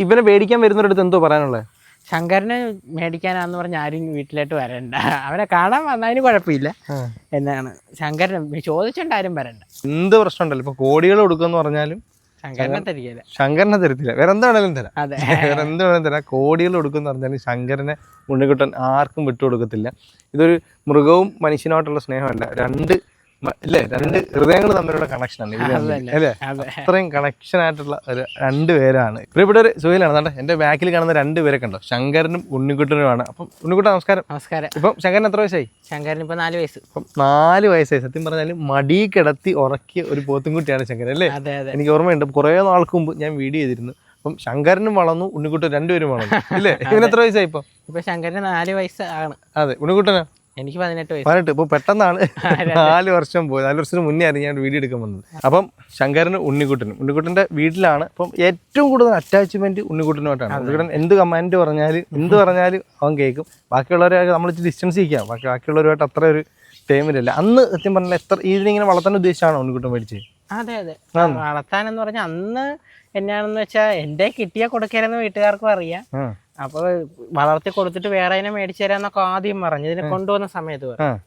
ഇവനെ മേടിക്കാൻ വരുന്നവരടുത്ത് എന്തോ പറയാനുള്ളത്? ശങ്കരനെ മേടിക്കാനാന്ന് പറഞ്ഞ ആരും വീട്ടിലോട്ട് വരണ്ട, അവനെ കാണാൻ വന്നതിന് കുഴപ്പമില്ല എന്നാണ്. ശങ്കരൻ ചോദിച്ചോണ്ട് ആരും വരണ്ട. എന്ത് പ്രശ്നം ഉണ്ടല്ലോ, ഇപ്പൊ കോടികൾ കൊടുക്കുമെന്ന് പറഞ്ഞാലും ശങ്കരനെ തരത്തില്ല. വേറെ എന്താണേലും തരാം, വേറെ എന്ത് വേണേലും തരാം. കോടികൾ കൊടുക്കുമെന്ന് പറഞ്ഞാലും ശങ്കരനെ ഉണ്ണിക്കുട്ടൻ ആർക്കും വിട്ടുകൊടുക്കത്തില്ല. ഇതൊരു മൃഗവും മനുഷ്യനുമായിട്ടുള്ള സ്നേഹമല്ല, രണ്ട് ഹൃദയങ്ങൾ തമ്മിലുള്ള കണക്ഷനാണ് അല്ലേ? അത്രയും കണക്ഷൻ ആയിട്ടുള്ള ഒരു രണ്ടുപേരാണ്. പ്രിയപ്പെട്ടവർ, സുഖയിലാണ്. എന്റെ ബാക്കിൽ കാണുന്ന രണ്ടുപേരെ കണ്ടോ, ശങ്കരനും ഉണ്ണിക്കുട്ടനുമാണ്. അപ്പം ഉണ്ണിക്കുട്ടൻ നമസ്കാരം. നമസ്കാരം. ഇപ്പം ശങ്കരൻ എത്ര വയസ്സായി? ശങ്കരൻ ഇപ്പൊ 4 വയസ്സ്. അപ്പം 4 വയസ്സായി. സത്യം പറഞ്ഞാൽ മടി കിടത്തി ഉറക്കിയ ഒരു പോത്തുംകുട്ടിയാണ് ശങ്കരൻ അല്ലേ? എനിക്ക് ഓർമ്മയുണ്ട്, കുറെ നാൾക്ക് മുമ്പ് ഞാൻ വീഡിയോ ചെയ്തിരുന്നു. അപ്പം ശങ്കരനും വളർന്നു, ഉണ്ണിക്കുട്ടൻ രണ്ടുപേരും വളർന്നു ഇല്ലേ? ഇവന് എത്ര വയസ്സായി? ഇപ്പൊ ശങ്കരന് 4 വയസ്സാണ്. അതെ. ഉണ്ണിക്കുട്ടനോ? എനിക്ക് 18 വയസ്സ്. ഇപ്പൊ പെട്ടെന്നാണ് 4 വർഷം പോയി. 4 വർഷത്തിന് മുന്നേ ആയിരുന്നു ഞാൻ വീഡിയോ എടുക്കാൻ വന്നത്. അപ്പം ശങ്കരന് ഉണ്ണിക്കുട്ടന്റെ വീട്ടിലാണ്. അപ്പം ഏറ്റവും കൂടുതൽ അറ്റാച്ച്മെന്റ് ഉണ്ണിക്കുട്ടനുമായിട്ടാണ്. ഉണ്ണിക്കുട്ടൻ എന്ത് കമാൻഡ് പറഞ്ഞാലും അവൻ കേൾക്കും. ബാക്കിയുള്ളവരെ നമ്മൾ ഡിസ്റ്റൻസ് ഇരിക്കാം, ബാക്കിയുള്ളവരുമായിട്ട് അത്ര ഒരു ടൈമിലല്ല. അന്ന് സത്യം പറഞ്ഞാൽ ഇതിനിങ്ങനെ വളർത്താൻ ഉദ്ദേശിച്ചാണോ ഉണ്ണിക്കുട്ടൻ മേടിച്ചത്? അതെ. വളർത്താനെന്ന് പറഞ്ഞാൽ അന്ന് എന്നാണെന്ന് വെച്ചാൽ എന്റെ കിട്ടിയാ കൊടുക്കരുതെന്ന് വീട്ടുകാർക്കും അറിയാം. അപ്പൊ വളർത്തി കൊടുത്തിട്ട് വേറെ അതിനെ മേടിച്ചു തരാന്നൊക്കെ ആദ്യം പറഞ്ഞു, ഇതിനെ കൊണ്ടുവന്ന സമയത്ത് പറഞ്ഞു.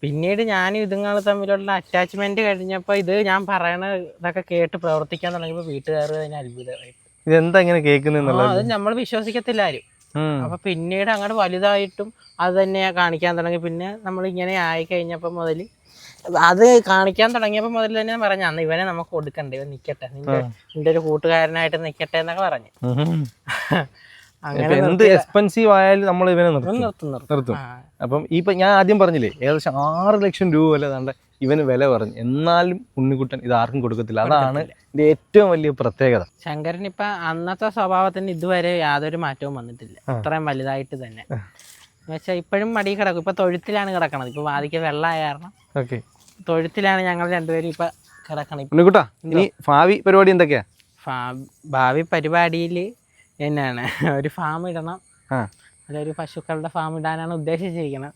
പിന്നീട് ഞാനും ഇതുങ്ങൾ തമ്മിലുള്ള അറ്റാച്ച്മെന്റ് കഴിഞ്ഞപ്പോ ഇത് ഞാൻ പറയണ ഇതൊക്കെ കേട്ട് പ്രവർത്തിക്കാൻ തുടങ്ങിയപ്പോ വീട്ടുകാർ അതിന് അത്ഭുതമായി. ഇതെന്താ ഇങ്ങനെ കേൾക്കുന്നുള്ളത്? അത് നമ്മൾ വിശ്വസിക്കത്തില്ല ആരും. അപ്പൊ പിന്നീട് അങ്ങോട്ട് വലുതായിട്ടും അത് തന്നെ കാണിക്കാൻ തുടങ്ങി. പിന്നെ നമ്മൾ ഇങ്ങനെ ആയി കഴിഞ്ഞപ്പോ മുതൽ അത് കാണിക്കാൻ തുടങ്ങിയപ്പോ മുതൽ തന്നെ പറഞ്ഞു, അന്ന് ഇവനെ നമുക്ക് കൊടുക്കണ്ടേ, ഇവൻ നിക്കട്ടെ, നിന്റെ ഒരു കൂട്ടുകാരനായിട്ട് നിക്കട്ടെ എന്നൊക്കെ പറഞ്ഞു. എന്ത് എക്സ്പെൻസീവ് ആയാലും നമ്മൾ ഇവനെ നിർത്തും. അപ്പം ഇപ്പൊ ഞാൻ ആദ്യം പറഞ്ഞില്ലേ, ഏകദേശം 6 ലക്ഷം രൂപ വില താണ്ട ഇവന് വില പറഞ്ഞു. എന്നാലും ഉണ്ണിക്കുട്ടൻ ഇത് ആർക്കും കൊടുക്കത്തില്ല. അതാണ് ഇതിന്റെ ഏറ്റവും വലിയ പ്രത്യേകത. ശങ്കരൻ ഇപ്പൊ അന്നത്തെ സ്വഭാവത്തിന് ഇതുവരെ യാതൊരു മാറ്റവും വന്നിട്ടില്ല, അത്രയും വലുതായിട്ട് തന്നെ. എന്നുവെച്ചാൽ ഇപ്പോഴും മടി കിടക്കും. ഇപ്പൊ തൊഴുത്തിലാണ് കിടക്കണത്. ഇപ്പൊ വാതിക്ക് വെള്ളമായ കാരണം തൊഴുത്തിലാണ് ഞങ്ങൾ രണ്ടുപേരും ഇപ്പൊ കിടക്കണത്. ഉണ്ണിക്കുട്ടാ, ഇനി ഭാവി പരിപാടി എന്തൊക്കെയാ? ഭാവി പരിപാടിയിൽ എന്നാണ് ഒരു ഫാം ഇടണം, അതൊരു പശുക്കളുടെ ഫാം ഇടാനാണ് ഉദ്ദേശിച്ചിരിക്കുന്നത്.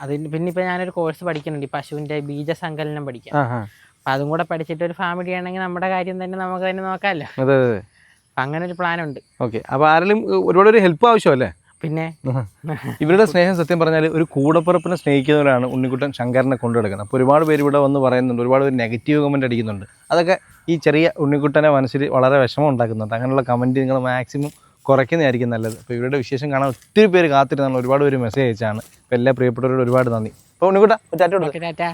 അതിന് പിന്നെ ഇപ്പൊ ഞാനൊരു കോഴ്സ് പഠിക്കുന്നുണ്ട്, പശുവിന്റെ ബീജസങ്കലനം പഠിക്കാൻ. അപ്പൊ അതും കൂടെ പഠിച്ചിട്ട് ഒരു ഫാം ഇടുകയാണെങ്കിൽ നമ്മുടെ കാര്യം തന്നെ നമുക്ക് തന്നെ നോക്കാമല്ലോ. അങ്ങനെ ഒരു പ്ലാൻ ഉണ്ട്. അപ്പൊ ആരെങ്കിലും ഒരുപാട് ഒരു ഹെൽപ്പ് ആവശ്യമല്ലേ? പിന്നെ ഇവരുടെ സ്നേഹം സത്യം പറഞ്ഞാൽ ഒരു കൂടപ്പിറപ്പിനെ സ്നേഹിക്കുന്നവരാണ് ഉണ്ണിക്കുട്ടൻ ശങ്കരനെ കൊണ്ടുനടക്കുന്നത്. അപ്പോൾ ഒരുപാട് പേര് ഇവിടെ വന്ന് പറയുന്നുണ്ട്, ഒരുപാട് പേര് നെഗറ്റീവ് കമൻറ്റ് അടിക്കുന്നുണ്ട്. അതൊക്കെ ഈ ചെറിയ ഉണ്ണിക്കുട്ടനെ മനസ്സിൽ വളരെ വിഷമം ഉണ്ടാക്കുന്നുണ്ട്. അങ്ങനെയുള്ള കമൻറ്റ് നിങ്ങൾ മാക്സിമം കുറയ്ക്കുന്നതായിരിക്കും നല്ലത്. അപ്പോൾ ഇവരുടെ വിശേഷം കാണാൻ ഒത്തിരി പേര് കാത്തിരുന്നാണ്, ഒരുപാട് പേര് മെസ്സേജ് അയച്ചാണ്. അപ്പോൾ എല്ലാ പ്രിയപ്പെട്ടവരോട് ഒരുപാട് നന്ദി. അപ്പോൾ ഉണ്ണിക്കുട്ട ടാറ്റ.